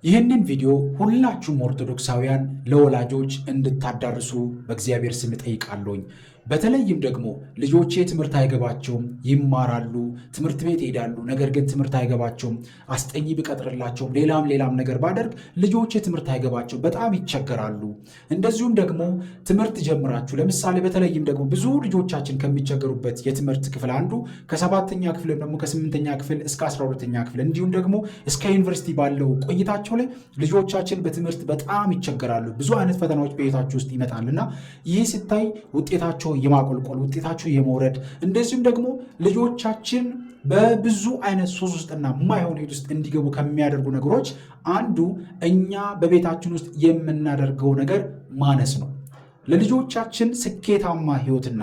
ይህንን ቪዲዮ ሁላችሁም ኦርቶዶክሳውያን ለወላጆች እንድታዳርሱ በእግዚአብሔር ስም ጠይቃለሁኝ። በተለይም ደግሞ ልጆቼ ትምህርት አይገባቸውም፣ ይማራሉ፣ ትምህርት ቤት ይሄዳሉ፣ ነገር ግን ትምህርት አይገባቸውም፣ አስጠኝ ቢቀጥርላቸው ሌላም ነገር ባደርግ ልጆቼ ትምህርት አይገባቸው በጣም ይቸገራሉ። እንደዚሁም ደግሞ ትምህርት ጀምራችሁ ለምሳሌ በተለይም ደግሞ ብዙ ልጆቻችን ከሚቸገሩበት የትምህርት ክፍል አንዱ ከ7ኛ ክፍል ደግሞ ከ8ኛ ክፍል እስከ 12ኛ ክፍል እንዲሁም ደግሞ እስከ ዩኒቨርሲቲ ባለው ቆይታቸው ላይ ልጆቻችን በትምህርት በጣም ይቸገራሉ። ብዙ አይነት ፈተናዎች በቤታችሁ ውስጥ ይመጣልና ይህ ሲታይ ውጤታቸው የማቆልቆል ውጤታቸው የመውረድ እንደዚሁም ደግሞ ልጆቻችን በብዙ አይነት ሱስ ውስጥና የማይሆን ሕይወት ውስጥ እንዲገቡ ከሚያደርጉ ነገሮች አንዱ እኛ በቤታችን ውስጥ የምናደርገው ነገር ማነስ ነው። ለልጆቻችን ስኬታማ ሕይወትና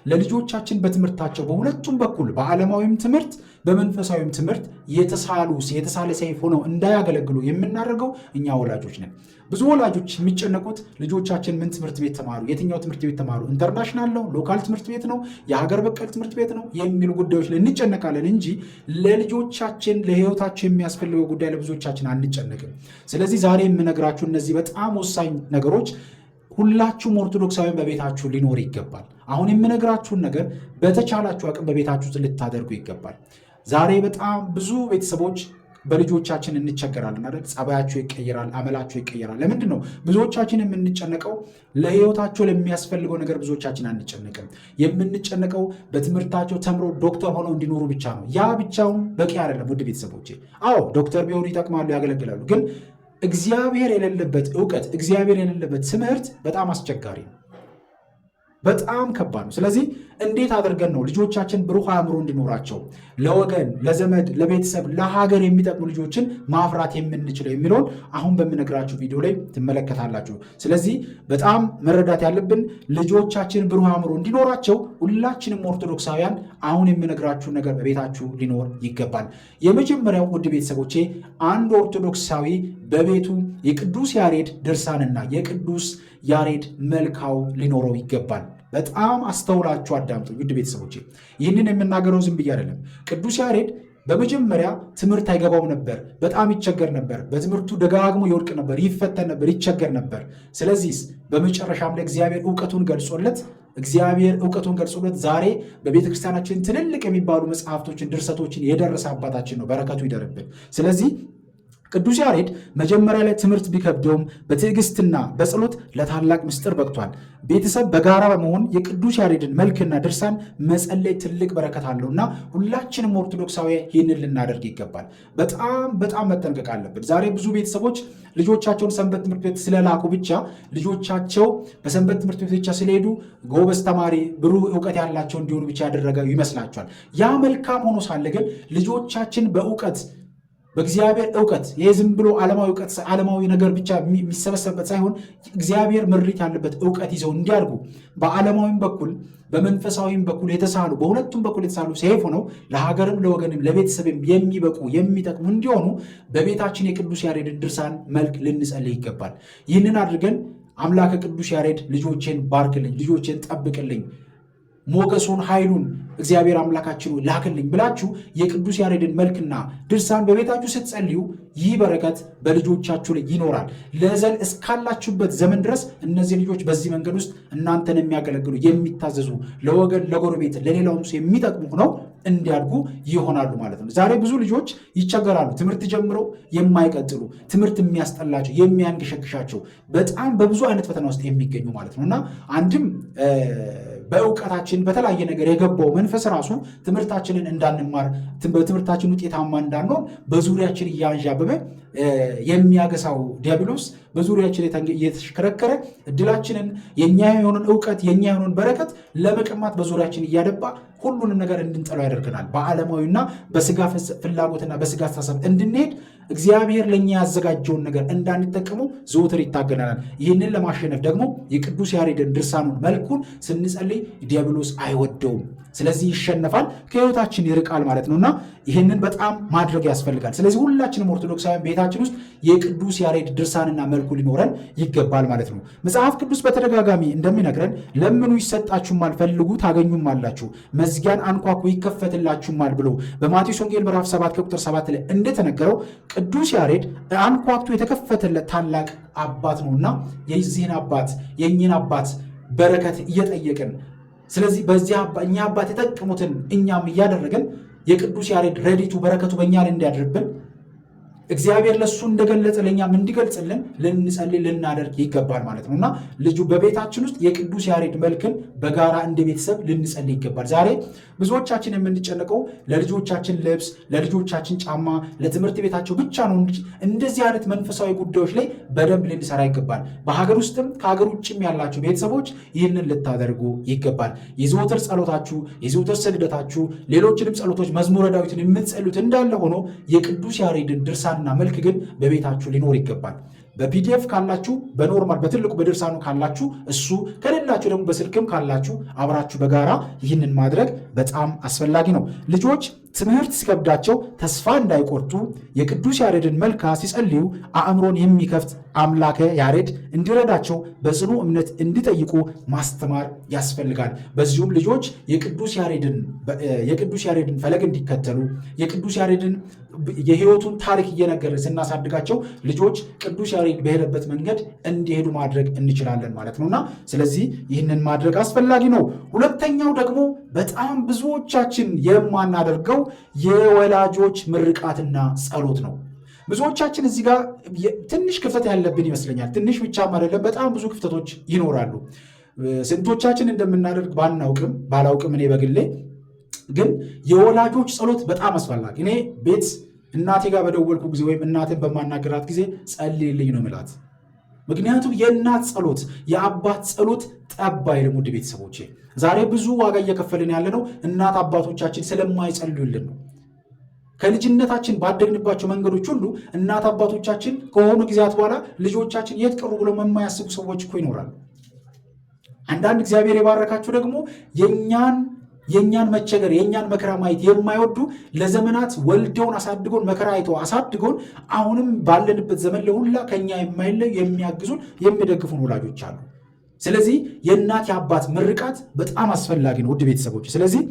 ለልጆቻችን በትምህርታቸው በሁለቱም በኩል በዓለማዊም ትምህርት በመንፈሳዊም ትምህርት የተሳለ ሰይፍ ሆነው እንዳያገለግሉ የምናደርገው እኛ ወላጆች ነን። ብዙ ወላጆች የሚጨነቁት ልጆቻችን ምን ትምህርት ቤት ተማሩ፣ የትኛው ትምህርት ቤት ተማሩ፣ ኢንተርናሽናል ነው፣ ሎካል ትምህርት ቤት ነው፣ የሀገር በቀል ትምህርት ቤት ነው የሚሉ ጉዳዮች ላይ እንጨነቃለን እንጂ ለልጆቻችን ለሕይወታቸው የሚያስፈልገው ጉዳይ ለብዙዎቻችን አንጨነቅም። ስለዚህ ዛሬ የምነግራችሁ እነዚህ በጣም ወሳኝ ነገሮች ሁላችሁም ኦርቶዶክሳውያን በቤታችሁ ሊኖር ይገባል። አሁን የምነግራችሁን ነገር በተቻላችሁ አቅም በቤታችሁ ውስጥ ልታደርጉ ይገባል። ዛሬ በጣም ብዙ ቤተሰቦች በልጆቻችን እንቸገራለን አይደል? ጸባያቸው ይቀየራል፣ አመላቸው ይቀየራል። ለምንድን ነው ብዙዎቻችን የምንጨነቀው? ለሕይወታቸው ለሚያስፈልገው ነገር ብዙዎቻችን አንጨነቅም። የምንጨነቀው በትምህርታቸው ተምሮ ዶክተር ሆነው እንዲኖሩ ብቻ ነው። ያ ብቻውን በቂ አይደለም ውድ ቤተሰቦቼ። አዎ ዶክተር ቢሆኑ ይጠቅማሉ፣ ያገለግላሉ። ግን እግዚአብሔር የሌለበት እውቀት፣ እግዚአብሔር የሌለበት ትምህርት በጣም አስቸጋሪ ነው፣ በጣም ከባድ ነው። ስለዚህ እንዴት አድርገን ነው ልጆቻችን ብሩህ አእምሮ እንዲኖራቸው ለወገን፣ ለዘመድ፣ ለቤተሰብ፣ ለሀገር የሚጠቅሙ ልጆችን ማፍራት የምንችለው የሚለውን አሁን በምነግራችሁ ቪዲዮ ላይ ትመለከታላችሁ። ስለዚህ በጣም መረዳት ያለብን ልጆቻችን ብሩህ አእምሮ እንዲኖራቸው ሁላችንም ኦርቶዶክሳውያን አሁን የምነግራችሁ ነገር በቤታችሁ ሊኖር ይገባል። የመጀመሪያው ውድ ቤተሰቦቼ አንድ ኦርቶዶክሳዊ በቤቱ የቅዱስ ያሬድ ድርሳንና የቅዱስ ያሬድ መልካው ሊኖረው ይገባል። በጣም አስተውላችሁ አዳምጡ ውድ ቤተሰቦቼ። ይህንን የምናገረው ዝም ብዬ አይደለም። ቅዱስ ያሬድ በመጀመሪያ ትምህርት አይገባው ነበር፣ በጣም ይቸገር ነበር። በትምህርቱ ደጋግሞ ይወድቅ ነበር፣ ይፈተን ነበር፣ ይቸገር ነበር። ስለዚህ በመጨረሻም ላይ እግዚአብሔር እውቀቱን ገልጾለት ዛሬ በቤተ ክርስቲያናችን ትልልቅ የሚባሉ መጽሐፍቶችን፣ ድርሰቶችን የደረሰ አባታችን ነው። በረከቱ ይደርብን። ስለዚህ ቅዱስ ያሬድ መጀመሪያ ላይ ትምህርት ቢከብደውም በትዕግስትና በጸሎት ለታላቅ ምስጢር በቅቷል። ቤተሰብ በጋራ በመሆን የቅዱስ ያሬድን መልክና ድርሳን መጸለይ ትልቅ በረከት አለውና ሁላችንም ኦርቶዶክሳውያን ይህንን ልናደርግ ይገባል። በጣም መጠንቀቅ አለብን። ዛሬ ብዙ ቤተሰቦች ልጆቻቸውን ሰንበት ትምህርት ቤት ስለላኩ ብቻ ልጆቻቸው በሰንበት ትምህርት ቤት ብቻ ስለሄዱ ጎበዝ ተማሪ፣ ብሩህ እውቀት ያላቸው እንዲሆኑ ብቻ ያደረገ ይመስላቸዋል። ያ መልካም ሆኖ ሳለ ግን ልጆቻችን በእውቀት በእግዚአብሔር እውቀት ይሄ ዝም ብሎ ዓለማዊ ነገር ብቻ የሚሰበሰብበት ሳይሆን እግዚአብሔር ምሪት ያለበት እውቀት ይዘው እንዲያድጉ በዓለማዊም በኩል በመንፈሳዊም በኩል የተሳሉ በሁለቱም በኩል የተሳሉ ሰይፍ ሆነው ለሀገርም ለወገንም ለቤተሰብም የሚበቁ የሚጠቅሙ እንዲሆኑ በቤታችን የቅዱስ ያሬድን ድርሳን መልክ ልንጸልይ ይገባል። ይህንን አድርገን አምላከ ቅዱስ ያሬድ ልጆቼን ባርክልኝ፣ ልጆቼን ጠብቅልኝ፣ ሞገሱን ኃይሉን እግዚአብሔር አምላካችን ላክልኝ ብላችሁ የቅዱስ ያሬድን መልክና ድርሳን በቤታችሁ ስትጸልዩ ይህ በረከት በልጆቻችሁ ላይ ይኖራል። ለዘል እስካላችሁበት ዘመን ድረስ እነዚህ ልጆች በዚህ መንገድ ውስጥ እናንተን የሚያገለግሉ የሚታዘዙ፣ ለወገን ለጎረቤት ለሌላውም ሰው የሚጠቅሙ ሆነው እንዲያድጉ ይሆናሉ ማለት ነው። ዛሬ ብዙ ልጆች ይቸገራሉ። ትምህርት ጀምረው የማይቀጥሉ፣ ትምህርት የሚያስጠላቸው፣ የሚያንገሸግሻቸው በጣም በብዙ አይነት ፈተና ውስጥ የሚገኙ ማለት ነው እና አንድም በእውቀታችን በተለያየ ነገር የገባው መንፈስ ራሱ ትምህርታችንን እንዳንማር በትምህርታችን ውጤታማ እንዳንሆን በዙሪያችን እያንዣበበ የሚያገሳው ዲያብሎስ በዙሪያችን እየተሽከረከረ እድላችንን የኛ የሆነን እውቀት የኛ የሆነን በረከት ለመቀማት በዙሪያችን እያደባ ሁሉንም ነገር እንድንጠላው ያደርገናል። በዓለማዊና በስጋ ፍላጎትና በስጋ አስተሳሰብ እንድንሄድ እግዚአብሔር ለኛ ያዘጋጀውን ነገር እንዳንጠቀሙ ዘወትር ይታገለናል። ይህንን ለማሸነፍ ደግሞ የቅዱስ ያሬድን ድርሳኑን መልኩን ስንጸልይ ዲያብሎስ አይወደውም። ስለዚህ ይሸነፋል፣ ከሕይወታችን ይርቃል ማለት ነውና ይህንን በጣም ማድረግ ያስፈልጋል። ስለዚህ ሁላችንም ኦርቶዶክሳውያን ቤታችን ውስጥ የቅዱስ ያሬድ ድርሳንና መልኩ ሊኖረን ይገባል ማለት ነው። መጽሐፍ ቅዱስ በተደጋጋሚ እንደሚነግረን ለምኑ ይሰጣችሁማል፣ ፈልጉ ታገኙማላችሁ፣ መዝጊያን አንኳኩ ይከፈትላችሁማል ብሎ በማቴዎስ ወንጌል ምዕራፍ 7 ከቁጥር 7 ላይ እንደተነገረው ቅዱስ ያሬድ አንኳኩቶ የተከፈተለት ታላቅ አባት ነውና የዚህን አባት የእኚህን አባት በረከት እየጠየቅን ስለዚህ እኛ አባት የጠቀሙትን እኛም እያደረግን የቅዱስ ያሬድ ረድኤቱ በረከቱ በእኛ ላይ እንዲያድርብን እግዚአብሔር ለሱ እንደገለጸ ለኛም እንዲገልጽልን ልንጸልይ ልናደርግ ይገባል ማለት ነውና ልጁ በቤታችን ውስጥ የቅዱስ ያሬድ መልክን በጋራ እንደ ቤተሰብ ልንጸልይ ይገባል። ዛሬ ብዙዎቻችን የምንጨነቀው ለልጆቻችን ልብስ፣ ለልጆቻችን ጫማ፣ ለትምህርት ቤታቸው ብቻ ነው እንጂ እንደዚህ አይነት መንፈሳዊ ጉዳዮች ላይ በደንብ ልንሰራ ይገባል። በሀገር ውስጥም ከሀገር ውጭም ያላችሁ ቤተሰቦች ይህንን ልታደርጉ ይገባል። የዘወትር ጸሎታችሁ፣ የዘወትር ስግደታችሁ፣ ሌሎችንም ጸሎቶች መዝሙረ ዳዊትን የምትጸሉት እንዳለ ሆኖ የቅዱስ ያሬድን ድርሳንና መልክ ግን በቤታችሁ ሊኖር ይገባል። በፒዲኤፍ ካላችሁ በኖርማል በትልቁ በድርሳኑ ካላችሁ እሱ ከሌላችሁ ደግሞ በስልክም ካላችሁ አብራችሁ በጋራ ይህንን ማድረግ በጣም አስፈላጊ ነው። ልጆች ትምህርት ሲከብዳቸው ተስፋ እንዳይቆርጡ የቅዱስ ያሬድን መልካ ሲጸልዩ አእምሮን የሚከፍት አምላከ ያሬድ እንዲረዳቸው በጽኑ እምነት እንዲጠይቁ ማስተማር ያስፈልጋል። በዚሁም ልጆች የቅዱስ ያሬድን ፈለግ እንዲከተሉ የቅዱስ ያሬድን የሕይወቱን ታሪክ እየነገርን ስናሳድጋቸው ልጆች ቅዱስ ያሬድ በሄደበት መንገድ እንዲሄዱ ማድረግ እንችላለን ማለት ነውና ስለዚህ ይህንን ማድረግ አስፈላጊ ነው። ሁለተኛው ደግሞ በጣም ብዙዎቻችን የማናደርገው የወላጆች ምርቃትና ጸሎት ነው። ብዙዎቻችን እዚህ ጋር ትንሽ ክፍተት ያለብን ይመስለኛል። ትንሽ ብቻም አይደለም፣ በጣም ብዙ ክፍተቶች ይኖራሉ። ስንቶቻችን እንደምናደርግ ባላውቅም እኔ በግሌ ግን የወላጆች ጸሎት በጣም አስፈላጊ። እኔ ቤት እናቴ ጋር በደወልኩ ጊዜ ወይም እናቴን በማናገራት ጊዜ ጸልይልኝ ነው የምላት። ምክንያቱም የእናት ጸሎት የአባት ጸሎት ጠብ አይልም። ውድ ቤተሰቦቼ ዛሬ ብዙ ዋጋ እየከፈልን ያለነው እናት አባቶቻችን ስለማይጸልዩልን ነው። ከልጅነታችን ባደግንባቸው መንገዶች ሁሉ እናት አባቶቻችን ከሆኑ ጊዜያት በኋላ ልጆቻችን የት ቀሩ ብለው የማያስቡ ሰዎች እኮ ይኖራሉ። አንዳንድ እግዚአብሔር የባረካቸው ደግሞ የእኛን መቸገር የእኛን መከራ ማየት የማይወዱ ለዘመናት ወልደውን አሳድጎን መከራ አይተው አሳድጎን አሁንም ባለንበት ዘመን ለሁላ ከኛ የማይለዩ የሚያግዙን የሚደግፉን ወላጆች አሉ። ስለዚህ የእናት የአባት ምርቃት በጣም አስፈላጊ ነው ውድ ቤተሰቦች። ስለዚህ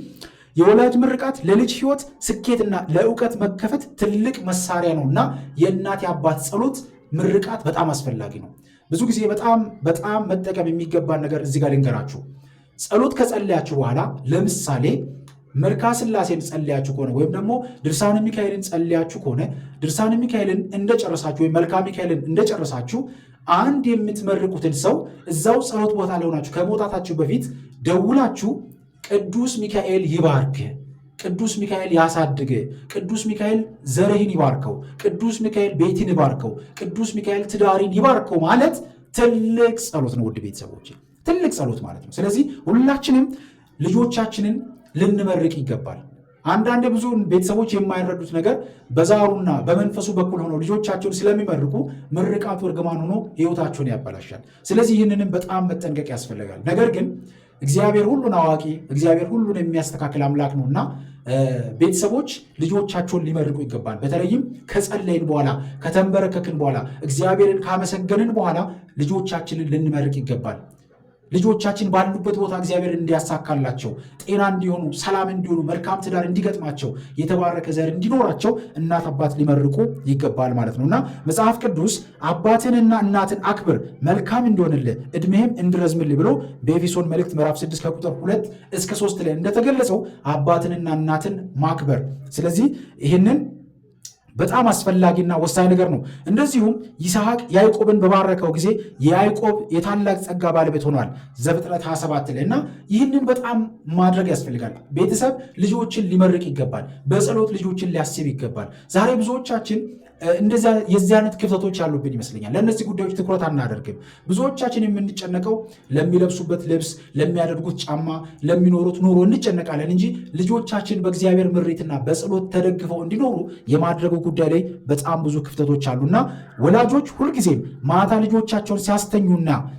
የወላጅ ምርቃት ለልጅ ሕይወት ስኬትና ለእውቀት መከፈት ትልቅ መሳሪያ ነውና የእናት የአባት ጸሎት ምርቃት በጣም አስፈላጊ ነው። ብዙ ጊዜ በጣም መጠቀም የሚገባን ነገር እዚህ ጋር ልንገራችሁ። ጸሎት ከጸለያችሁ በኋላ ለምሳሌ መልካ ሥላሴን ጸልያችሁ ከሆነ ወይም ደግሞ ድርሳነ ሚካኤልን ጸልያችሁ ከሆነ ድርሳነ ሚካኤልን እንደጨረሳችሁ ወይም መልካ ሚካኤልን እንደጨረሳችሁ አንድ የምትመርቁትን ሰው እዛው ጸሎት ቦታ ላይ ሆናችሁ ከመውጣታችሁ በፊት ደውላችሁ ቅዱስ ሚካኤል ይባርክ፣ ቅዱስ ሚካኤል ያሳድግ፣ ቅዱስ ሚካኤል ዘርህን ይባርከው፣ ቅዱስ ሚካኤል ቤትን ይባርከው፣ ቅዱስ ሚካኤል ትዳሪን ይባርከው ማለት ትልቅ ጸሎት ነው ውድ ቤተሰቦች፣ ትልቅ ጸሎት ማለት ነው። ስለዚህ ሁላችንም ልጆቻችንን ልንመርቅ ይገባል። አንዳንድ ብዙ ቤተሰቦች የማይረዱት ነገር በዛሩና በመንፈሱ በኩል ሆነው ልጆቻቸውን ስለሚመርቁ ምርቃቱ እርግማን ሆኖ ሕይወታቸውን ያበላሻል። ስለዚህ ይህንንም በጣም መጠንቀቅ ያስፈልጋል። ነገር ግን እግዚአብሔር ሁሉን አዋቂ፣ እግዚአብሔር ሁሉን የሚያስተካክል አምላክ ነውና ቤተሰቦች ልጆቻቸውን ሊመርቁ ይገባል። በተለይም ከጸለይን በኋላ ከተንበረከክን በኋላ እግዚአብሔርን ካመሰገንን በኋላ ልጆቻችንን ልንመርቅ ይገባል። ልጆቻችን ባሉበት ቦታ እግዚአብሔር እንዲያሳካላቸው፣ ጤና እንዲሆኑ፣ ሰላም እንዲሆኑ፣ መልካም ትዳር እንዲገጥማቸው፣ የተባረከ ዘር እንዲኖራቸው እናት አባት ሊመርቁ ይገባል ማለት ነውና መጽሐፍ ቅዱስ አባትንና እናትን አክብር መልካም እንዲሆንልህ ዕድሜህም እንዲረዝምልህ ብሎ በኤፌሶን መልእክት ምዕራፍ 6 ከቁጥር 2 እስከ 3 ላይ እንደተገለጸው አባትንና እናትን ማክበር፣ ስለዚህ ይህንን በጣም አስፈላጊና ወሳኝ ነገር ነው። እንደዚሁም ይስሐቅ ያዕቆብን በባረከው ጊዜ የያዕቆብ የታላቅ ጸጋ ባለቤት ሆኗል ዘፍጥረት 27 ላይ እና ይህንን በጣም ማድረግ ያስፈልጋል። ቤተሰብ ልጆችን ሊመርቅ ይገባል። በጸሎት ልጆችን ሊያስብ ይገባል። ዛሬ ብዙዎቻችን የዚህ አይነት ክፍተቶች ያሉብን ይመስለኛል። ለእነዚህ ጉዳዮች ትኩረት አናደርግም። ብዙዎቻችን የምንጨነቀው ለሚለብሱበት ልብስ፣ ለሚያደርጉት ጫማ፣ ለሚኖሩት ኑሮ እንጨነቃለን እንጂ ልጆቻችን በእግዚአብሔር ምሪትና በጸሎት ተደግፈው እንዲኖሩ የማድረጉ ጉዳይ ላይ በጣም ብዙ ክፍተቶች አሉና ወላጆች ሁልጊዜም ማታ ልጆቻቸውን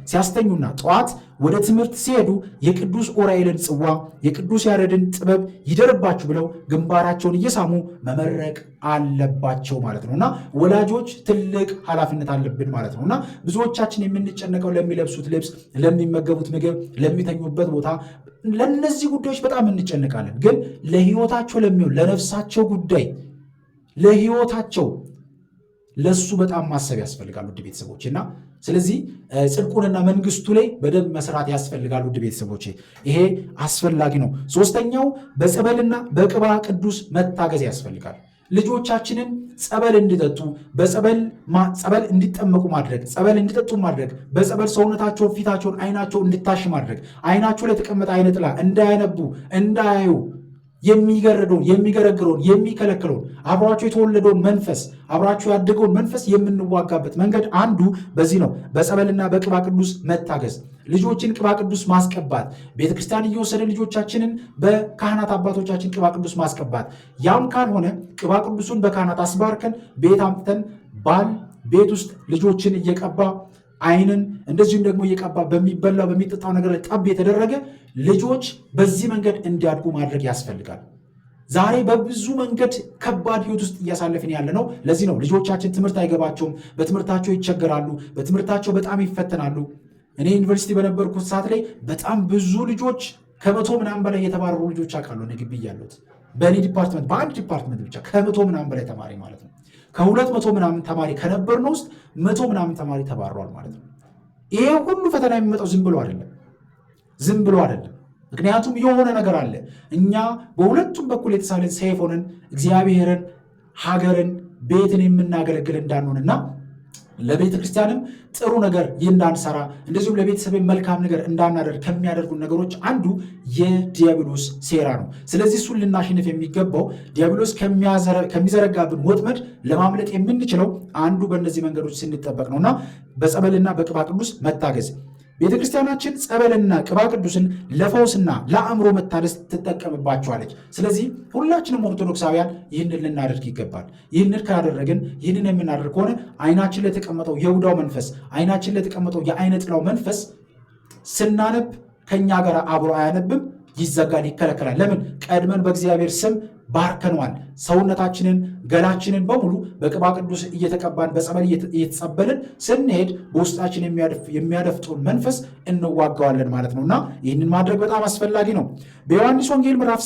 ሲያስተኙና ጠዋት ወደ ትምህርት ሲሄዱ የቅዱስ ዑራኤልን ጽዋ የቅዱስ ያሬድን ጥበብ ይደርባችሁ ብለው ግንባራቸውን እየሳሙ መመረቅ አለባቸው ማለት ነውና ወላጆች ትልቅ ኃላፊነት አለብን ማለት ነውና ብዙዎቻችን የምንጨነቀው ለሚለብሱት ልብስ፣ ለሚመገቡት ምግብ፣ ለሚተኙበት ቦታ ለነዚህ ጉዳዮች በጣም እንጨነቃለን። ግን ለሕይወታቸው ለነፍሳቸው ጉዳይ ለሕይወታቸው ለሱ በጣም ማሰብ ያስፈልጋል ውድ ቤተሰቦች እና ስለዚህ ጽድቁንና መንግስቱ ላይ በደንብ መስራት ያስፈልጋል ውድ ቤተሰቦች። ይሄ አስፈላጊ ነው። ሶስተኛው በጸበልና በቅባ ቅዱስ መታገዝ ያስፈልጋል። ልጆቻችንን ጸበል እንዲጠጡ በጸበል እንዲጠመቁ ማድረግ፣ ጸበል እንዲጠጡ ማድረግ፣ በጸበል ሰውነታቸውን፣ ፊታቸውን፣ አይናቸው እንዲታሽ ማድረግ፣ አይናቸው ላይ የተቀመጠ አይነ ጥላ እንዳያነቡ እንዳያዩ የሚገረደውን የሚገረግረውን የሚከለክለውን አብሯቸው የተወለደውን መንፈስ አብሯቸው ያደገውን መንፈስ የምንዋጋበት መንገድ አንዱ በዚህ ነው፣ በጸበልና በቅባ ቅዱስ መታገዝ። ልጆችን ቅባ ቅዱስ ማስቀባት፣ ቤተክርስቲያን እየወሰደ ልጆቻችንን በካህናት አባቶቻችን ቅባ ቅዱስ ማስቀባት። ያም ካልሆነ ቅባ ቅዱሱን በካህናት አስባርከን ቤት አምጥተን ባል ቤት ውስጥ ልጆችን እየቀባ አይንን እንደዚሁም ደግሞ እየቀባ በሚበላው በሚጠጣው ነገር ላይ ጠብ የተደረገ ልጆች በዚህ መንገድ እንዲያድጉ ማድረግ ያስፈልጋል። ዛሬ በብዙ መንገድ ከባድ ህይወት ውስጥ እያሳለፍን ያለ ነው። ለዚህ ነው ልጆቻችን ትምህርት አይገባቸውም፣ በትምህርታቸው ይቸገራሉ፣ በትምህርታቸው በጣም ይፈተናሉ። እኔ ዩኒቨርሲቲ በነበርኩት ሰዓት ላይ በጣም ብዙ ልጆች ከ100 ምናምን በላይ የተባረሩ ልጆች አውቃለሁ። እኔ ግቢ ያሉት በእኔ ዲፓርትመንት በአንድ ዲፓርትመንት ብቻ ከ100 ምናምን በላይ ተማሪ ማለት ነው። ከ200 ምናምን ተማሪ ከነበርነው ውስጥ 100 ምናምን ተማሪ ተባረዋል ማለት ነው። ይሄ ሁሉ ፈተና የሚመጣው ዝም ብሎ አይደለም። ምክንያቱም የሆነ ነገር አለ። እኛ በሁለቱም በኩል የተሳለን ሰይፍ ሆነን እግዚአብሔርን፣ ሀገርን፣ ቤትን የምናገለግል እንዳንሆንና ለቤተ ክርስቲያንም ጥሩ ነገር እንዳንሰራ እንደዚሁም ለቤተሰብ መልካም ነገር እንዳናደርግ ከሚያደርጉ ነገሮች አንዱ የዲያብሎስ ሴራ ነው። ስለዚህ እሱን ልናሸንፍ የሚገባው ዲያብሎስ ከሚዘረጋብን ወጥመድ ለማምለጥ የምንችለው አንዱ በእነዚህ መንገዶች ስንጠበቅ ነውና በጸበልና በቅባ ቅዱስ መታገዝ። ቤተ ክርስቲያናችን ጸበልና ቅባ ቅዱስን ለፈውስና ለአእምሮ መታደስ ትጠቀምባቸዋለች። ስለዚህ ሁላችንም ኦርቶዶክሳውያን ይህንን ልናደርግ ይገባል። ይህንን ካደረግን ይህንን የምናደርግ ከሆነ አይናችን ላይ የተቀመጠው የይሁዳው መንፈስ፣ አይናችን ላይ የተቀመጠው የአይነ ጥላው መንፈስ ስናነብ ከኛ ጋር አብሮ አያነብም፣ ይዘጋል፣ ይከለከላል። ለምን? ቀድመን በእግዚአብሔር ስም ባርከነዋል። ሰውነታችንን ገላችንን በሙሉ በቅባ ቅዱስ እየተቀባን በጸበል እየተጸበልን ስንሄድ በውስጣችን የሚያደፍጡን መንፈስ እንዋጋዋለን ማለት ነውና ይህንን ማድረግ በጣም አስፈላጊ ነው። በዮሐንስ ወንጌል ምዕራፍ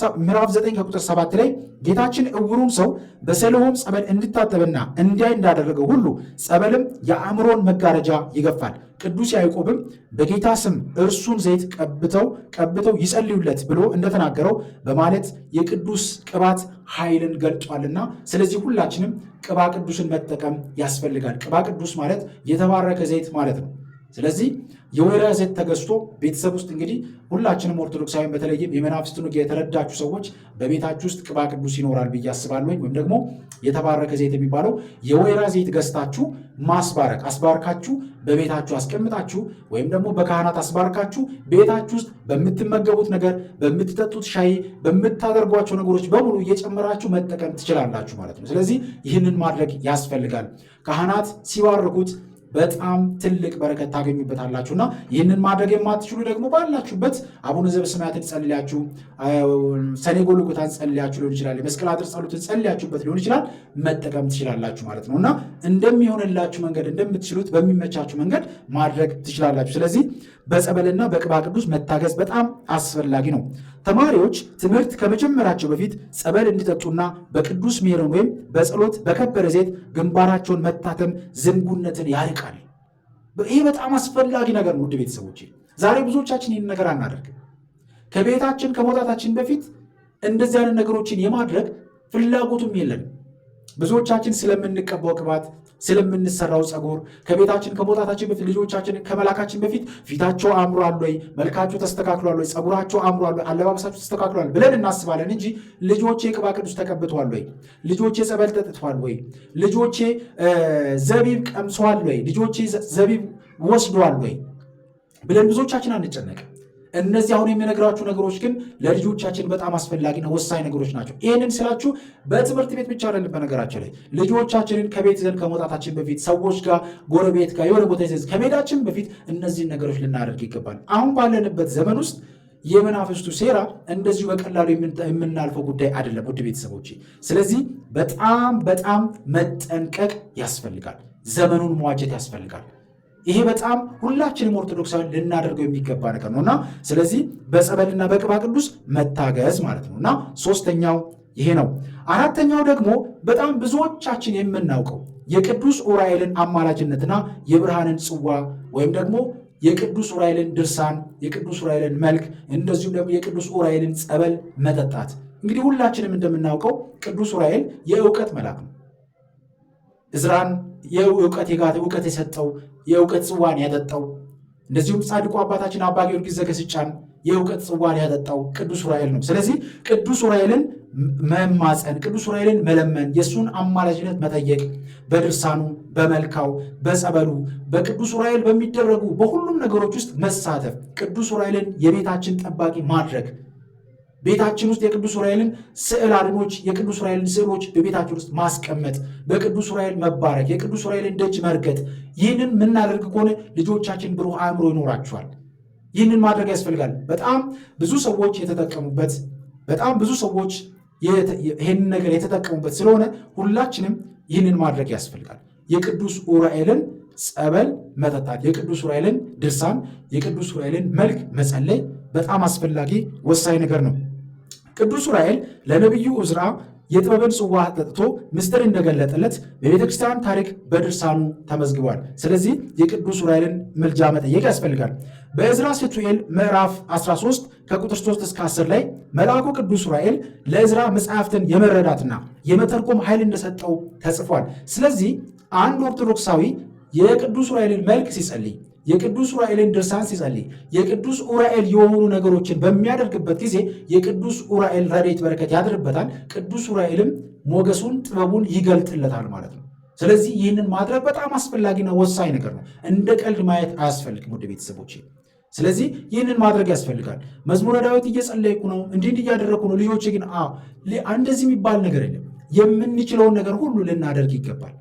9 ከቁጥር 7 ላይ ጌታችን ዕውሩን ሰው በሰሊሆም ጸበል እንዲታጠብና እንዲያይ እንዳደረገው ሁሉ ጸበልም የአእምሮን መጋረጃ ይገፋል። ቅዱስ ያዕቆብም በጌታ ስም እርሱን ዘይት ቀብተው ይጸልዩለት ብሎ እንደተናገረው በማለት የቅዱስ ቅባት ኃይልን ገልጧልና ስለዚህ ሁላችንም ቅባ ቅዱስን መጠቀም ያስፈልጋል። ቅባ ቅዱስ ማለት የተባረከ ዘይት ማለት ነው። ስለዚህ የወይራ ዘይት ተገዝቶ ቤተሰብ ውስጥ እንግዲህ ሁላችንም ኦርቶዶክሳውያን በተለይም የመናፍስትን ውጊያ የተረዳችሁ ሰዎች በቤታችሁ ውስጥ ቅባ ቅዱስ ይኖራል ብዬ አስባለሁ። ወይም ደግሞ የተባረከ ዘይት የሚባለው የወይራ ዘይት ገዝታችሁ አስባርካችሁ በቤታችሁ አስቀምጣችሁ ወይም ደግሞ በካህናት አስባርካችሁ ቤታችሁ ውስጥ በምትመገቡት ነገር፣ በምትጠጡት ሻይ፣ በምታደርጓቸው ነገሮች በሙሉ እየጨመራችሁ መጠቀም ትችላላችሁ ማለት ነው። ስለዚህ ይህንን ማድረግ ያስፈልጋል። ካህናት ሲባርኩት በጣም ትልቅ በረከት ታገኙበታላችሁና ይህንን ማድረግ የማትችሉ ደግሞ ባላችሁበት አቡነ ዘበሰማያትን ጸልያችሁ፣ ሰኔ ጎልጎታን ጸልያችሁ ሊሆን ይችላል፣ የመስቀል አጥር ጸሎትን ጸልያችሁበት ሊሆን ይችላል መጠቀም ትችላላችሁ ማለት ነውና እንደሚሆንላችሁ መንገድ እንደምትችሉት በሚመቻችሁ መንገድ ማድረግ ትችላላችሁ። ስለዚህ በጸበልና በቅባ ቅዱስ መታገዝ በጣም አስፈላጊ ነው። ተማሪዎች ትምህርት ከመጀመራቸው በፊት ጸበል እንዲጠጡና በቅዱስ ሜሮን ወይም በጸሎት በከበረ ዘይት ግንባራቸውን መታተም ዝንጉነትን ያርቃል። ይህ በጣም አስፈላጊ ነገር ነው። ውድ ቤተሰቦቼ ዛሬ ብዙዎቻችን ይህን ነገር አናደርግም። ከቤታችን ከመውጣታችን በፊት እንደዚህ አይነት ነገሮችን የማድረግ ፍላጎቱም የለንም። ብዙዎቻችን ስለምንቀባው ቅባት፣ ስለምንሰራው ጸጉር ከቤታችን ከመውጣታችን በፊት ልጆቻችን ከመላካችን በፊት ፊታቸው አምሯል ወይ፣ መልካቸው ተስተካክሏል ወይ፣ ጸጉራቸው አምሯል ወይ፣ አለባበሳቸው ተስተካክሏል ብለን እናስባለን እንጂ ልጆቼ ቅባ ቅዱስ ተቀብተዋል ወይ፣ ልጆቼ ጸበል ጠጥተዋል ወይ፣ ልጆቼ ዘቢብ ቀምሰዋል ወይ፣ ልጆቼ ዘቢብ ወስደዋል ወይ ብለን ብዙዎቻችን አንጨነቅም። እነዚህ አሁን የሚነግራችሁ ነገሮች ግን ለልጆቻችን በጣም አስፈላጊና ወሳኝ ነገሮች ናቸው። ይህንን ስላችሁ በትምህርት ቤት ብቻ አይደለም። በነገራችን ላይ ልጆቻችንን ከቤት ይዘን ከመውጣታችን በፊት ሰዎች ጋር፣ ጎረቤት ጋር የሆነ ቦታ ይዘን ከመሄዳችን በፊት እነዚህን ነገሮች ልናደርግ ይገባል። አሁን ባለንበት ዘመን ውስጥ የመናፍስቱ ሴራ እንደዚሁ በቀላሉ የምናልፈው ጉዳይ አይደለም ውድ ቤተሰቦቼ። ስለዚህ በጣም መጠንቀቅ ያስፈልጋል። ዘመኑን መዋጀት ያስፈልጋል። ይሄ በጣም ሁላችንም ኦርቶዶክሳውያን ልናደርገው የሚገባ ነገር ነውና ስለዚህ በጸበልና በቅባ ቅዱስ መታገዝ ማለት ነውና ሶስተኛው ይሄ ነው። አራተኛው ደግሞ በጣም ብዙዎቻችን የምናውቀው የቅዱስ ዑራኤልን አማላጅነትና የብርሃንን ጽዋ ወይም ደግሞ የቅዱስ ዑራኤልን ድርሳን፣ የቅዱስ ዑራኤልን መልክ፣ እንደዚሁም ደግሞ የቅዱስ ዑራኤልን ጸበል መጠጣት። እንግዲህ ሁላችንም እንደምናውቀው ቅዱስ ዑራኤል የእውቀት መልአክ ነው። ዕዝራን እውቀት የሰጠው የእውቀት ጽዋን ያጠጣው፣ እንደዚሁም ጻድቁ አባታችን አባ ጊዮርጊስ ዘገስጫን የእውቀት ጽዋን ያጠጣው ቅዱስ ዑራኤል ነው። ስለዚህ ቅዱስ ዑራኤልን መማፀን፣ ቅዱስ ዑራኤልን መለመን፣ የእሱን አማላጅነት መጠየቅ፣ በድርሳኑ፣ በመልካው፣ በጸበሉ፣ በቅዱስ ዑራኤል በሚደረጉ በሁሉም ነገሮች ውስጥ መሳተፍ፣ ቅዱስ ዑራኤልን የቤታችን ጠባቂ ማድረግ፣ ቤታችን ውስጥ የቅዱስ ዑራኤልን ስዕል አድኖች፣ የቅዱስ ዑራኤልን ስዕሎች በቤታችን ውስጥ ማስቀመጥ፣ በቅዱስ ዑራኤል መባረክ፣ የቅዱስ ዑራኤልን ደጅ መርገጥ። ይህንን የምናደርግ ከሆነ ልጆቻችን ብሩህ አእምሮ ይኖራቸዋል። ይህንን ማድረግ ያስፈልጋል። በጣም ብዙ ሰዎች የተጠቀሙበት በጣም ብዙ ሰዎች ይህንን ነገር የተጠቀሙበት ስለሆነ ሁላችንም ይህንን ማድረግ ያስፈልጋል። የቅዱስ ዑራኤልን ጸበል መጠጣት፣ የቅዱስ ዑራኤልን ድርሳን፣ የቅዱስ ዑራኤልን መልክ መጸለይ በጣም አስፈላጊ ወሳኝ ነገር ነው። ቅዱስ ዑራኤል ለነቢዩ ዕዝራ የጥበብን ጽዋ ጠጥቶ ምስጢር እንደገለጠለት በቤተ ክርስቲያን ታሪክ በድርሳኑ ተመዝግቧል። ስለዚህ የቅዱስ ዑራኤልን ምልጃ መጠየቅ ያስፈልጋል። በዕዝራ ሱቱኤል ምዕራፍ 13 ከቁጥር 3 እስከ 10 ላይ መልአኩ ቅዱስ ዑራኤል ለዕዝራ መጽሐፍትን የመረዳትና የመተርጎም ኃይል እንደሰጠው ተጽፏል። ስለዚህ አንድ ኦርቶዶክሳዊ የቅዱስ ዑራኤልን መልክ ሲጸልይ፣ የቅዱስ ዑራኤልን ድርሳን ሲጸልይ፣ የቅዱስ ዑራኤል የሆኑ ነገሮችን በሚያደርግበት ጊዜ የቅዱስ ዑራኤል ረድኤት በረከት ያድርበታል። ቅዱስ ዑራኤልም ሞገሱን ጥበቡን ይገልጥለታል ማለት ነው። ስለዚህ ይህንን ማድረግ በጣም አስፈላጊና ወሳኝ ነገር ነው። እንደ ቀልድ ማየት አያስፈልግም ወደ ቤተሰቦች። ስለዚህ ይህንን ማድረግ ያስፈልጋል። መዝሙረ ዳዊት እየጸለይኩ ነው፣ እንዲህ እያደረግኩ ነው። ልጆቼ ግን እንደዚህ የሚባል ነገር የለም። የምንችለውን ነገር ሁሉ ልናደርግ ይገባል።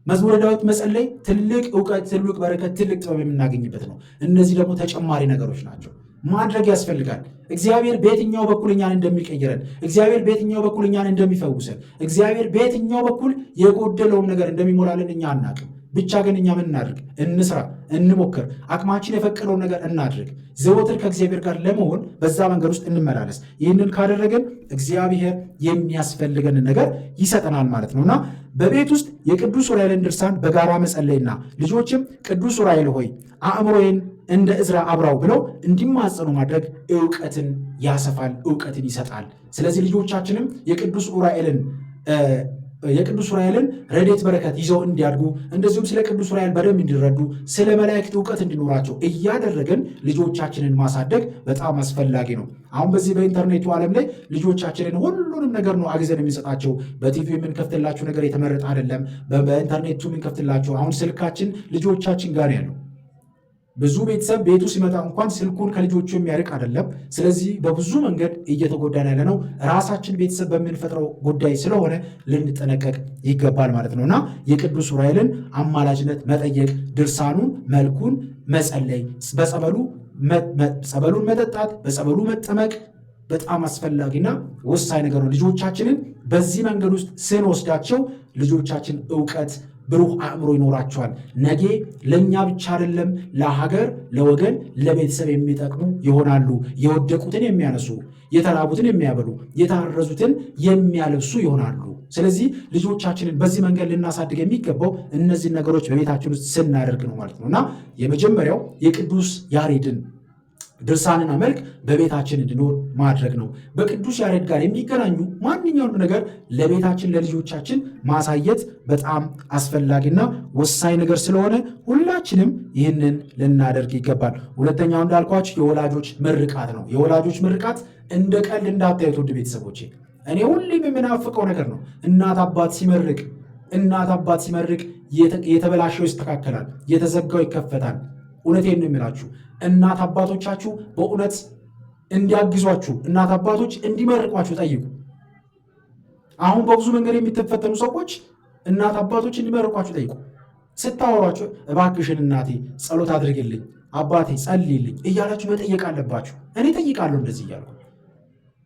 መዝሙረ ዳዊት መጸለይ ትልቅ እውቀት፣ ትልቅ በረከት፣ ትልቅ ጥበብ የምናገኝበት ነው። እነዚህ ደግሞ ተጨማሪ ነገሮች ናቸው። ማድረግ ያስፈልጋል። እግዚአብሔር በየትኛው በኩል እኛን እንደሚቀይረን፣ እግዚአብሔር በየትኛው በኩል እኛን እንደሚፈውሰን፣ እግዚአብሔር በየትኛው በኩል የጎደለውን ነገር እንደሚሞላልን እኛ አናቅም። ብቻ ግን እኛ ምን እናድርግ? እንስራ፣ እንሞክር፣ አቅማችን የፈቀደውን ነገር እናድርግ። ዘወትር ከእግዚአብሔር ጋር ለመሆን በዛ መንገድ ውስጥ እንመላለስ። ይህንን ካደረገን እግዚአብሔር የሚያስፈልገን ነገር ይሰጠናል ማለት ነውና በቤት ውስጥ የቅዱስ ዑራኤልን ድርሳን በጋራ መጸለይና ልጆችም ቅዱስ ዑራኤል ሆይ አእምሮዬን እንደ ዕዝራ አብራው ብለው እንዲማጸኑ ማድረግ እውቀትን ያሰፋል፣ እውቀትን ይሰጣል። ስለዚህ ልጆቻችንም የቅዱስ ዑራኤልን ረድኤት በረከት ይዘው እንዲያድጉ፣ እንደዚሁም ስለ ቅዱስ ዑራኤል በደንብ እንዲረዱ፣ ስለ መላእክት እውቀት እንዲኖራቸው እያደረግን ልጆቻችንን ማሳደግ በጣም አስፈላጊ ነው። አሁን በዚህ በኢንተርኔቱ ዓለም ላይ ልጆቻችንን ሁሉንም ነገር ነው አግዘን የሚሰጣቸው። በቲቪ የምንከፍትላቸው ነገር የተመረጠ አይደለም። በኢንተርኔቱ የምንከፍትላቸው አሁን ስልካችን ልጆቻችን ጋር ያለው ብዙ ቤተሰብ ቤቱ ሲመጣ እንኳን ስልኩን ከልጆቹ የሚያርቅ አይደለም። ስለዚህ በብዙ መንገድ እየተጎዳን ያለ ነው ራሳችን ቤተሰብ በምንፈጥረው ጉዳይ ስለሆነ ልንጠነቀቅ ይገባል ማለት ነውና የቅዱስ ዑራኤልን አማላጅነት መጠየቅ፣ ድርሳኑን መልኩን መጸለይ፣ ጸበሉን መጠጣት፣ በጸበሉ መጠመቅ በጣም አስፈላጊና ወሳኝ ነገር ነው። ልጆቻችንን በዚህ መንገድ ውስጥ ስንወስዳቸው ልጆቻችን እውቀት ብሩህ አእምሮ ይኖራቸዋል። ነገ ለእኛ ብቻ አይደለም ለሀገር፣ ለወገን፣ ለቤተሰብ የሚጠቅሙ ይሆናሉ። የወደቁትን የሚያነሱ፣ የተራቡትን የሚያበሉ፣ የታረዙትን የሚያለብሱ ይሆናሉ። ስለዚህ ልጆቻችንን በዚህ መንገድ ልናሳድግ የሚገባው እነዚህን ነገሮች በቤታችን ውስጥ ስናደርግ ነው ማለት ነው እና የመጀመሪያው የቅዱስ ያሬድን ድርሳንና መልክ በቤታችን እንዲኖር ማድረግ ነው። በቅዱስ ያሬድ ጋር የሚገናኙ ማንኛውንም ነገር ለቤታችን ለልጆቻችን ማሳየት በጣም አስፈላጊና ወሳኝ ነገር ስለሆነ ሁላችንም ይህንን ልናደርግ ይገባል። ሁለተኛው እንዳልኳችሁ የወላጆች ምርቃት ነው። የወላጆች ምርቃት እንደ ቀልድ እንዳታዩት ውድ ቤተሰቦቼ። እኔ ሁሌም የምናፍቀው ነገር ነው። እናት አባት ሲመርቅ የተበላሸው ይስተካከላል፣ የተዘጋው ይከፈታል። እውነቴን ነው የሚላችሁ። እናት አባቶቻችሁ በእውነት እንዲያግዟችሁ፣ እናት አባቶች እንዲመርቋችሁ ጠይቁ። አሁን በብዙ መንገድ የሚተፈተኑ ሰዎች እናት አባቶች እንዲመርቋችሁ ጠይቁ። ስታወሯቸው እባክሽን እናቴ ጸሎት አድርግልኝ፣ አባቴ ጸልይልኝ እያላችሁ መጠየቅ አለባችሁ። እኔ ጠይቃለሁ እንደዚህ እያልኩ፣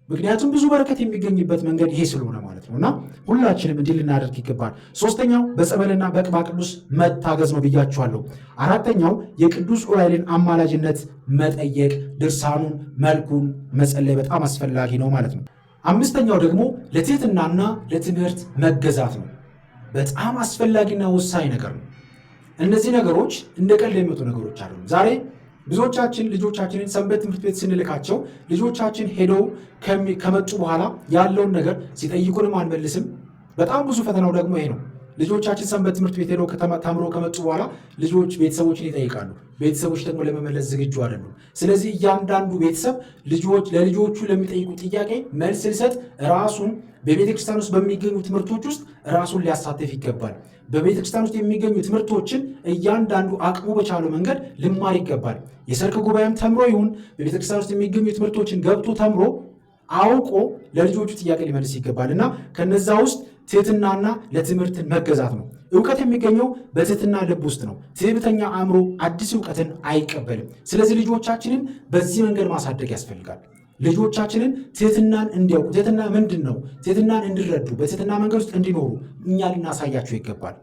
ምክንያቱም ብዙ በረከት የሚገኝበት መንገድ ይሄ ስለሆነ ማለት ነውና ሁላችንም እንዲህ ልናደርግ ይገባል። ሶስተኛው በጸበልና በቅባ ቅዱስ መታገዝ ነው ብያችኋለሁ። አራተኛው የቅዱስ ዑራኤልን አማላጅነት መጠየቅ፣ ድርሳኑን መልኩን መጸለይ በጣም አስፈላጊ ነው ማለት ነው። አምስተኛው ደግሞ ለትህትናና ለትምህርት መገዛት ነው። በጣም አስፈላጊና ወሳኝ ነገር ነው። እነዚህ ነገሮች እንደ ቀልድ የሚመጡ ነገሮች አይደሉም። ዛሬ ብዙዎቻችን ልጆቻችንን ሰንበት ትምህርት ቤት ስንልካቸው ልጆቻችን ሄደው ከመጡ በኋላ ያለውን ነገር ሲጠይቁንም አንመልስም። በጣም ብዙ ፈተናው ደግሞ ይሄ ነው። ልጆቻችን ሰንበት ትምህርት ቤት ሄደው ተምሮ ከመጡ በኋላ ልጆች ቤተሰቦችን ይጠይቃሉ። ቤተሰቦች ደግሞ ለመመለስ ዝግጁ አይደሉም። ስለዚህ እያንዳንዱ ቤተሰብ ለልጆቹ ለሚጠይቁ ጥያቄ መልስ ሊሰጥ ራሱን በቤተክርስቲያን ውስጥ በሚገኙ ትምህርቶች ውስጥ ራሱን ሊያሳተፍ ይገባል። በቤተክርስቲያን ውስጥ የሚገኙ ትምህርቶችን እያንዳንዱ አቅሙ በቻለው መንገድ ልማር ይገባል። የሰርክ ጉባኤም ተምሮ ይሁን በቤተክርስቲያን ውስጥ የሚገኙ ትምህርቶችን ገብቶ ተምሮ አውቆ ለልጆቹ ጥያቄ ሊመልስ ይገባል እና ከነዛ ውስጥ ትህትናና ለትምህርትን መገዛት ነው። እውቀት የሚገኘው በትህትና ልብ ውስጥ ነው። ትዕቢተኛ አእምሮ አዲስ እውቀትን አይቀበልም። ስለዚህ ልጆቻችንን በዚህ መንገድ ማሳደግ ያስፈልጋል። ልጆቻችንን ትህትናን እንዲያውቁ፣ ትህትና ምንድን ነው፣ ትህትናን እንዲረዱ፣ በትህትና መንገድ ውስጥ እንዲኖሩ እኛ ልናሳያቸው ይገባል።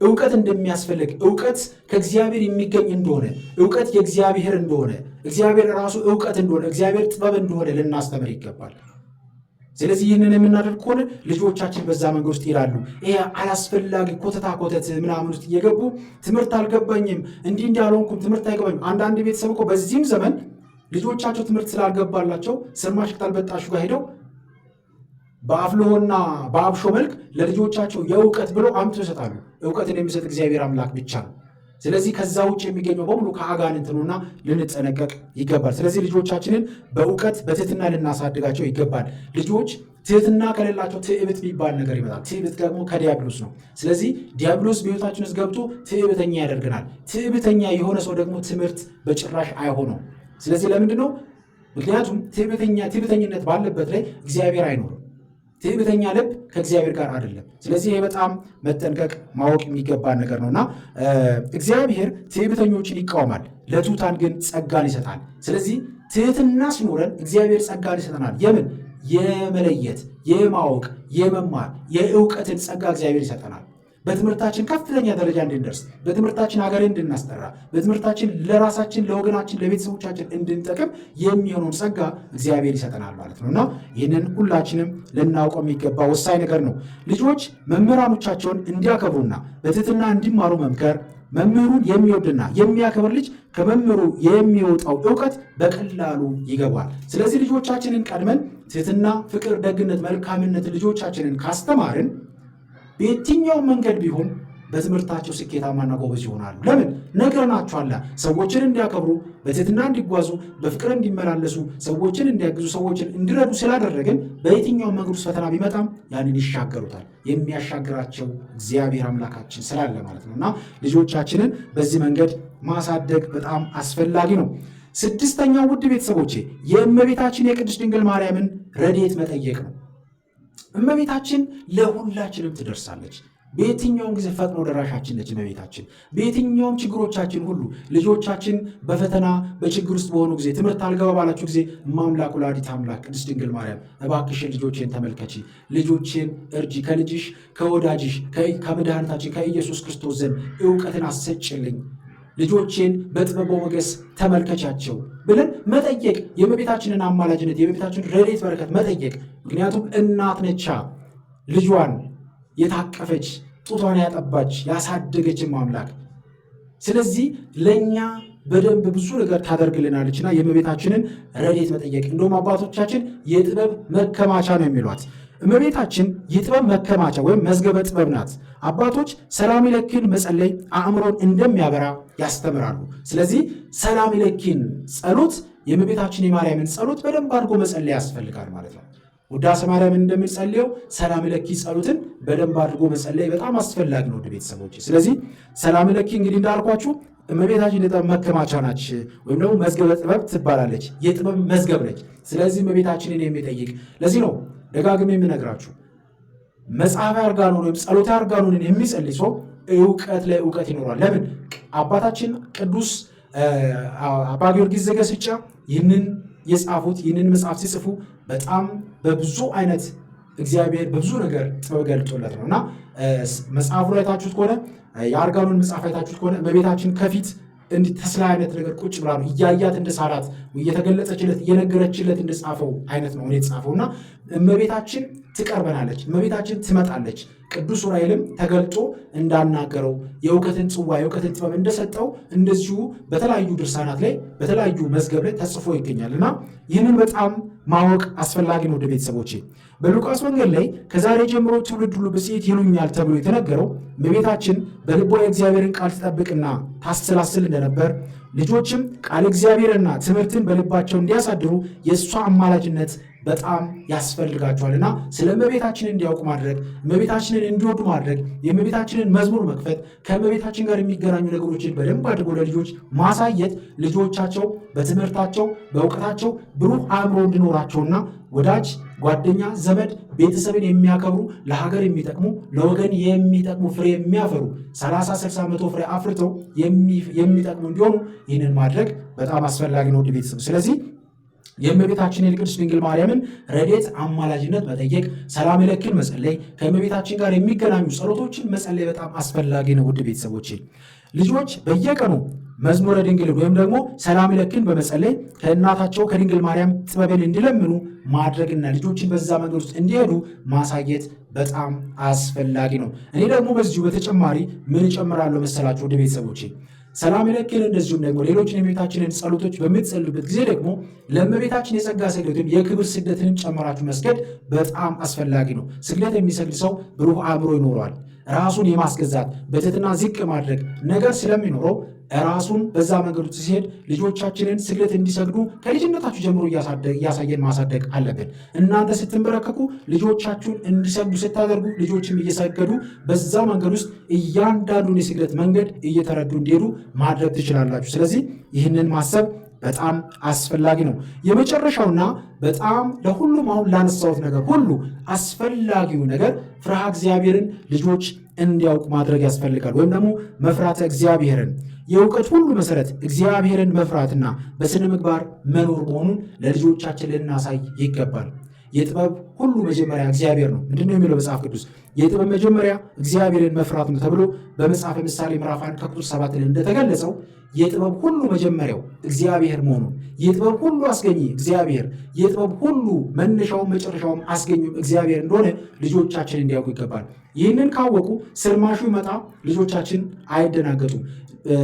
እውቀት እንደሚያስፈልግ፣ እውቀት ከእግዚአብሔር የሚገኝ እንደሆነ፣ እውቀት የእግዚአብሔር እንደሆነ፣ እግዚአብሔር ራሱ እውቀት እንደሆነ፣ እግዚአብሔር ጥበብ እንደሆነ ልናስተምር ይገባል። ስለዚህ ይህንን የምናደርግ ከሆነ ልጆቻችን በዛ መንገድ ውስጥ ይላሉ። ይሄ አላስፈላጊ ኮተት ምናምን ውስጥ እየገቡ ትምህርት አልገባኝም፣ እንዲህ እንዳልሆንኩም፣ ትምህርት አይገባኝም። አንዳንድ ቤተሰብ እኮ በዚህም ዘመን ልጆቻቸው ትምህርት ስላልገባላቸው ስርማሽ ቅጠል በጣሹ ጋር ሄደው በአፍልሆና በአብሾ መልክ ለልጆቻቸው የእውቀት ብሎ አምጥቶ ይሰጣሉ። እውቀትን የሚሰጥ እግዚአብሔር አምላክ ብቻ ነው። ስለዚህ ከዛ ውጭ የሚገኘው በሙሉ ከአጋንንት ነውና ልንጠነቀቅ ይገባል። ስለዚህ ልጆቻችንን በእውቀት በትህትና ልናሳድጋቸው ይገባል። ልጆች ትህትና ከሌላቸው ትዕቢት የሚባል ነገር ይመጣል። ትዕቢት ደግሞ ከዲያብሎስ ነው። ስለዚህ ዲያብሎስ በሕይወታችን ውስጥ ገብቶ ትዕቢተኛ ያደርገናል። ትዕቢተኛ የሆነ ሰው ደግሞ ትምህርት በጭራሽ አይሆነው። ስለዚህ ለምንድን ነው? ምክንያቱም ትዕቢተኝነት ባለበት ላይ እግዚአብሔር አይኖርም። ትዕቢተኛ ልብ ከእግዚአብሔር ጋር አይደለም። ስለዚህ ይሄ በጣም መጠንቀቅ ማወቅ የሚገባ ነገር ነውና እግዚአብሔር ትዕቢተኞችን ይቃወማል፣ ለትሑታን ግን ጸጋን ይሰጣል። ስለዚህ ትህትና ሲኖረን እግዚአብሔር ጸጋን ይሰጠናል። የምን? የመለየት፣ የማወቅ፣ የመማር፣ የእውቀትን ጸጋ እግዚአብሔር ይሰጠናል። በትምህርታችን ከፍተኛ ደረጃ እንድንደርስ፣ በትምህርታችን ሀገር እንድናስጠራ፣ በትምህርታችን ለራሳችን፣ ለወገናችን፣ ለቤተሰቦቻችን እንድንጠቅም የሚሆነውን ጸጋ እግዚአብሔር ይሰጠናል ማለት ነው እና ይህንን ሁላችንም ልናውቀው የሚገባ ወሳኝ ነገር ነው። ልጆች መምህራኖቻቸውን እንዲያከብሩና በትህትና እንዲማሩ መምከር። መምህሩን የሚወድና የሚያከብር ልጅ ከመምህሩ የሚወጣው እውቀት በቀላሉ ይገባል። ስለዚህ ልጆቻችንን ቀድመን ትህትና፣ ፍቅር፣ ደግነት፣ መልካምነት ልጆቻችንን ካስተማርን በየትኛው መንገድ ቢሆን በትምህርታቸው ስኬታማና ጎበዝ ይሆናሉ። ለምን? ነግረናቸዋል። ሰዎችን እንዲያከብሩ፣ በትህትና እንዲጓዙ፣ በፍቅር እንዲመላለሱ፣ ሰዎችን እንዲያግዙ፣ ሰዎችን እንዲረዱ ስላደረግን በየትኛው መንገድ ውስጥ ፈተና ቢመጣም ያንን ይሻገሩታል። የሚያሻግራቸው እግዚአብሔር አምላካችን ስላለ ማለት ነው እና ልጆቻችንን በዚህ መንገድ ማሳደግ በጣም አስፈላጊ ነው። ስድስተኛው ውድ ቤተሰቦቼ የእመቤታችን የቅድስት ድንግል ማርያምን ረድኤት መጠየቅ ነው። እመቤታችን ለሁላችንም ትደርሳለች። በየትኛውም ጊዜ ፈጥኖ ደራሻችን ነች እመቤታችን። በየትኛውም ችግሮቻችን ሁሉ ልጆቻችን በፈተና በችግር ውስጥ በሆኑ ጊዜ፣ ትምህርት አልገባ ባላችሁ ጊዜ እማምላክ ወላዲተ አምላክ ቅድስት ድንግል ማርያም እባክሽን ልጆቼን ተመልከቺ፣ ልጆቼን እርጂ፣ ከልጅሽ ከወዳጅሽ ከመድኃኒታችን ከኢየሱስ ክርስቶስ ዘንድ እውቀትን አሰጭልኝ፣ ልጆቼን በጥበብ ሞገስ ተመልከቻቸው ብለን መጠየቅ፣ የእመቤታችንን አማላጅነት የእመቤታችንን ረድኤት በረከት መጠየቅ። ምክንያቱም እናት ነቻ፣ ልጇን የታቀፈች ጡቷን ያጠባች ያሳደገችም አምላክ። ስለዚህ ለእኛ በደንብ ብዙ ነገር ታደርግልናለችና የእመቤታችንን ረድኤት መጠየቅ። እንደውም አባቶቻችን የጥበብ መከማቻ ነው የሚሏት። እመቤታችን የጥበብ መከማቻ ወይም መዝገበ ጥበብ ናት። አባቶች ሰላም ለኪን መጸለይ አእምሮን እንደሚያበራ ያስተምራሉ። ስለዚህ ሰላም ለኪን ጸሎት፣ የእመቤታችን የማርያምን ጸሎት በደንብ አድርጎ መጸለይ ያስፈልጋል ማለት ነው። ውዳሴ ማርያምን እንደምንጸልየው ሰላም ለኪ ጸሎትን በደንብ አድርጎ መጸለይ በጣም አስፈላጊ ነው ቤተሰቦች። ስለዚህ ሰላም ለኪ እንግዲህ እንዳልኳችሁ እመቤታችን የጥበብ መከማቻ ናች፣ ወይም ደግሞ መዝገበ ጥበብ ትባላለች። የጥበብ መዝገብ ነች። ስለዚህ እመቤታችንን የሚጠይቅ ለዚህ ነው ደጋግሜ የምነግራችሁ መጽሐፈ አርጋኖን ወይም ጸሎተ አርጋኖንን የሚጸልይ ሰው እውቀት ላይ እውቀት ይኖራል። ለምን? አባታችን ቅዱስ አባ ጊዮርጊስ ዘገስጫ ይህንን የጻፉት ይህንን መጽሐፍ ሲጽፉ በጣም በብዙ አይነት እግዚአብሔር በብዙ ነገር ጥበብ ገልጦለት ነው እና መጽሐፉ ላይ ታችሁት ከሆነ የአርጋኖን መጽሐፍ አይታችሁት ከሆነ እመቤታችን ከፊት እንዲህ ተስላ አይነት ነገር ቁጭ ብላ ነው እያያት እንደሳራት እየተገለጸችለት እየነገረችለት እንደጻፈው አይነት ነው የተጻፈውና እመቤታችን ትቀርበናለች፣ እመቤታችን ትመጣለች። ቅዱስ ዑራኤልም ተገልጦ እንዳናገረው የእውቀትን ጽዋ የእውቀትን ጥበብ እንደሰጠው እንደዚሁ በተለያዩ ድርሳናት ላይ በተለያዩ መዝገብ ላይ ተጽፎ ይገኛልና ይህንን በጣም ማወቅ አስፈላጊ ነው። ወደ ቤተሰቦቼ በሉቃስ ወንጌል ላይ ከዛሬ ጀምሮ ትውልድ ሁሉ ብፅዕት ይሉኛል ተብሎ የተነገረው እመቤታችን በልቧ የእግዚአብሔርን ቃል ትጠብቅና ታሰላስል እንደነበር ልጆችም ቃል እግዚአብሔርና ትምህርትን በልባቸው እንዲያሳድሩ የእሷ አማላጅነት በጣም ያስፈልጋቸዋልና ስለ እመቤታችን እንዲያውቁ ማድረግ፣ እመቤታችንን እንዲወዱ ማድረግ፣ የእመቤታችንን መዝሙር መክፈት፣ ከእመቤታችን ጋር የሚገናኙ ነገሮችን በደንብ አድርጎ ለልጆች ማሳየት ልጆቻቸው በትምህርታቸው በእውቀታቸው ብሩህ አእምሮ እንዲኖራቸውና ወዳጅ ጓደኛ ዘመድ ቤተሰብን የሚያከብሩ ለሀገር የሚጠቅሙ ለወገን የሚጠቅሙ ፍሬ የሚያፈሩ 30 60 100 ፍሬ አፍርተው የሚጠቅሙ እንዲሆኑ ይህንን ማድረግ በጣም አስፈላጊ ነው ቤተሰብ። ስለዚህ የእመቤታችን የቅድስት ድንግል ማርያምን ረድኤት አማላጅነት መጠየቅ፣ ሰላም ለኪን መጸለይ፣ ከእመቤታችን ጋር የሚገናኙ ጸሎቶችን መጸለይ በጣም አስፈላጊ ነው። ውድ ቤተሰቦች ልጆች በየቀኑ መዝሙረ ድንግልን ወይም ደግሞ ሰላም ለኪን በመጸለይ ከእናታቸው ከድንግል ማርያም ጥበብን እንዲለምኑ ማድረግና ልጆችን በዛ መንገድ ውስጥ እንዲሄዱ ማሳየት በጣም አስፈላጊ ነው። እኔ ደግሞ በዚሁ በተጨማሪ ምን እጨምራለሁ መሰላችሁ ወደ ቤተሰቦቼ ሰላም ለኪን እንደዚሁም ደግሞ ሌሎችን የእመቤታችንን ጸሎቶች በምትጸልዩበት ጊዜ ደግሞ ለእመቤታችን የጸጋ ስግደት ወይም የክብር ስግደትንም ጨምራችሁ መስገድ በጣም አስፈላጊ ነው። ስግደት የሚሰግድ ሰው ብሩህ አእምሮ ይኖረዋል። ራሱን የማስገዛት በትህትና ዝቅ ማድረግ ነገር ስለሚኖረው ራሱን በዛ መንገዱ ሲሄድ ልጆቻችንን ስግደት እንዲሰግዱ ከልጅነታችሁ ጀምሮ እያሳየን ማሳደግ አለብን። እናንተ ስትንበረከኩ ልጆቻችሁን እንዲሰግዱ ስታደርጉ ልጆችም እየሰገዱ በዛ መንገድ ውስጥ እያንዳንዱን የስግደት መንገድ እየተረዱ እንዲሄዱ ማድረግ ትችላላችሁ። ስለዚህ ይህንን ማሰብ በጣም አስፈላጊ ነው። የመጨረሻውና በጣም ለሁሉም አሁን ላነሳሁት ነገር ሁሉ አስፈላጊው ነገር ፍርሃ እግዚአብሔርን ልጆች እንዲያውቁ ማድረግ ያስፈልጋል። ወይም ደግሞ መፍራተ እግዚአብሔርን የእውቀት ሁሉ መሰረት እግዚአብሔርን መፍራትና በስነ ምግባር መኖር መሆኑን ለልጆቻችን ልናሳይ ይገባል። የጥበብ ሁሉ መጀመሪያ እግዚአብሔር ነው። ምንድነው የሚለው መጽሐፍ ቅዱስ? የጥበብ መጀመሪያ እግዚአብሔርን መፍራት ነው ተብሎ በመጽሐፈ ምሳሌ ምዕራፍ 1 ከቁጥር 7 ላይ እንደተገለጸው የጥበብ ሁሉ መጀመሪያው እግዚአብሔር መሆኑን፣ የጥበብ ሁሉ አስገኚ እግዚአብሔር፣ የጥበብ ሁሉ መነሻውም መጨረሻውም አስገኙ እግዚአብሔር እንደሆነ ልጆቻችን እንዲያውቁ ይገባል። ይህንን ካወቁ ስርማሹ ይመጣ ልጆቻችን አይደናገጡም።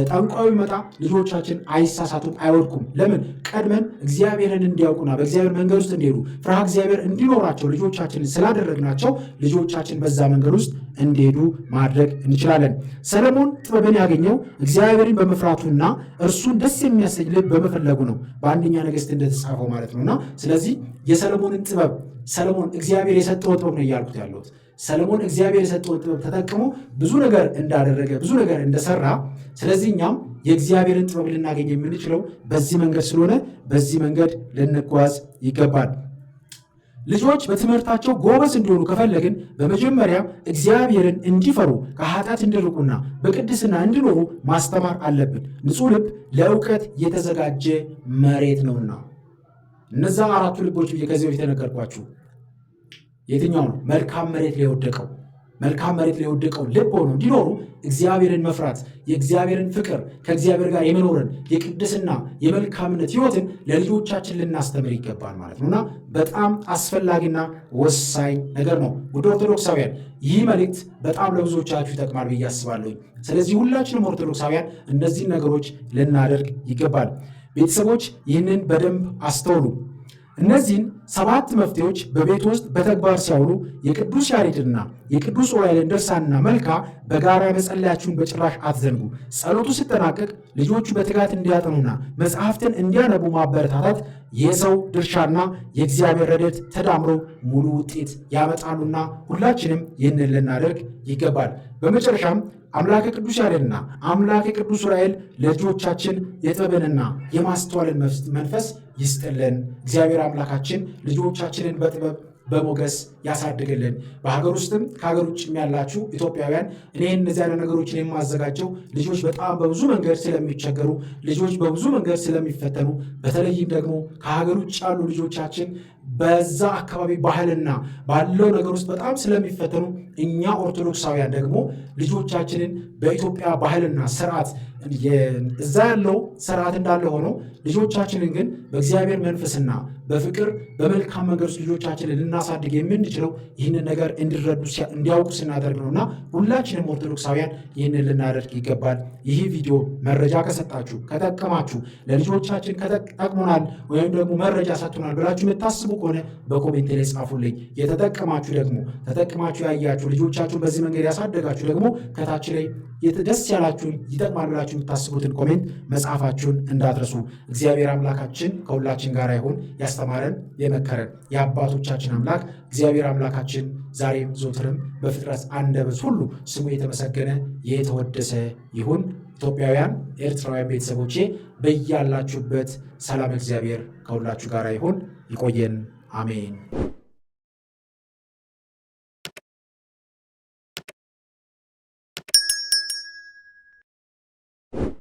ጠንቋዩ ይመጣ ልጆቻችን አይሳሳቱም፣ አይወድቁም። ለምን? ቀድመን እግዚአብሔርን እንዲያውቁና በእግዚአብሔር መንገድ ውስጥ እንዲሄዱ ፍርሃ እግዚአብሔር እንዲኖራቸው ልጆቻችንን ስላደረግናቸው ልጆቻችን በዛ መንገድ ውስጥ እንዲሄዱ ማድረግ እንችላለን። ሰለሞን ጥበብን ያገኘው እግዚአብሔርን በመፍራቱና እርሱን ደስ የሚያሰኝ ልብ በመፈለጉ ነው፣ በአንደኛ ነገሥት እንደተጻፈው ማለት ነውና ስለዚህ የሰለሞንን ጥበብ ሰለሞን እግዚአብሔር የሰጠው ጥበብ ነው እያልኩት ያለሁት። ሰለሞን እግዚአብሔር የሰጠውን ጥበብ ተጠቅሞ ብዙ ነገር እንዳደረገ ብዙ ነገር እንደሰራ፣ ስለዚህ እኛም የእግዚአብሔርን ጥበብ ልናገኝ የምንችለው በዚህ መንገድ ስለሆነ በዚህ መንገድ ልንጓዝ ይገባል። ልጆች በትምህርታቸው ጎበዝ እንዲሆኑ ከፈለግን በመጀመሪያ እግዚአብሔርን እንዲፈሩ ከኃጢአት እንዲርቁና በቅድስና እንዲኖሩ ማስተማር አለብን። ንጹሕ ልብ ለእውቀት የተዘጋጀ መሬት ነውና። እነዛ አራቱ ልቦች ብዬ ከዚህ በፊት የነገርኳችሁ የትኛው ነው? መልካም መሬት ላይ የወደቀው መልካም መሬት ላይ የወደቀው ልብ ሆኖ እንዲኖሩ እግዚአብሔርን መፍራት፣ የእግዚአብሔርን ፍቅር፣ ከእግዚአብሔር ጋር የመኖርን የቅድስና የመልካምነት ሕይወትን ለልጆቻችን ልናስተምር ይገባል ማለት ነውና በጣም አስፈላጊና ወሳኝ ነገር ነው። ውድ ኦርቶዶክሳውያን ይህ መልእክት በጣም ለብዙዎቻችሁ ይጠቅማል ብዬ አስባለሁ። ስለዚህ ሁላችንም ኦርቶዶክሳውያን እነዚህን ነገሮች ልናደርግ ይገባል። ቤተሰቦች ይህንን በደንብ አስተውሉ። እነዚህን 7 መፍትሄዎች በቤት ውስጥ በተግባር ሲያውሉ የቅዱስ ያሬድና የቅዱስ ዑራኤልን ድርሳንና መልካ በጋራ መጸለያችሁን በጭራሽ አትዘንጉ። ጸሎቱ ሲጠናቀቅ ልጆቹ በትጋት እንዲያጠኑና መጽሐፍትን እንዲያነቡ ማበረታታት የሰው ድርሻና የእግዚአብሔር ረድኤት ተዳምሮ ሙሉ ውጤት ያመጣሉና ሁላችንም ይህንን ልናደርግ ይገባል። በመጨረሻም አምላከ ቅዱስ ያሬድና አምላከ ቅዱስ ዑራኤል ለልጆቻችን የጥበብንና የማስተዋልን መንፈስ ይስጥልን። እግዚአብሔር አምላካችን ልጆቻችንን በጥበብ በሞገስ ያሳድግልን። በሀገር ውስጥም ከሀገር ውጭም ያላችሁ ኢትዮጵያውያን እኔ እነዚህ አይነት ነገሮችን የማዘጋጀው ልጆች በጣም በብዙ መንገድ ስለሚቸገሩ፣ ልጆች በብዙ መንገድ ስለሚፈተኑ፣ በተለይም ደግሞ ከሀገር ውጭ ያሉ ልጆቻችን በዛ አካባቢ ባህልና ባለው ነገር ውስጥ በጣም ስለሚፈተኑ እኛ ኦርቶዶክሳውያን ደግሞ ልጆቻችንን በኢትዮጵያ ባህልና ስርዓት እዛ ያለው ስርዓት እንዳለ ሆኖ ልጆቻችንን ግን በእግዚአብሔር መንፈስና በፍቅር በመልካም መንገድ ውስጥ ልጆቻችንን ልናሳድግ የምንችለው ይህንን ነገር እንዲያውቁ ስናደርግ ነውና ሁላችንም ኦርቶዶክሳውያን ይህንን ልናደርግ ይገባል። ይህ ቪዲዮ መረጃ ከሰጣችሁ ከጠቀማችሁ፣ ለልጆቻችን ጠቅሞናል ወይም ደግሞ መረጃ ሰጥቶናል ብላችሁ የምታስቡ ከሆነ በኮሜንት ላይ ጻፉልኝ። የተጠቀማችሁ ደግሞ ተጠቅማችሁ ያያችሁ ልጆቻችሁን በዚህ መንገድ ያሳደጋችሁ ደግሞ ከታች ላይ ደስ ያላችሁን ይጠቅማል ብላችሁ የምታስቡትን ኮሜንት መጻፋችሁን እንዳትረሱ። እግዚአብሔር አምላካችን ከሁላችን ጋር ይሁን። ያስተማረን የመከረን የአባቶቻችን አምላክ እግዚአብሔር አምላካችን ዛሬም ዘወትርም በፍጥረት አንደበት ሁሉ ስሙ የተመሰገነ የተወደሰ ይሁን። ኢትዮጵያውያን ኤርትራውያን ቤተሰቦቼ በያላችሁበት ሰላም እግዚአብሔር ከሁላችሁ ጋር ይሁን። ይቆየን። አሜን።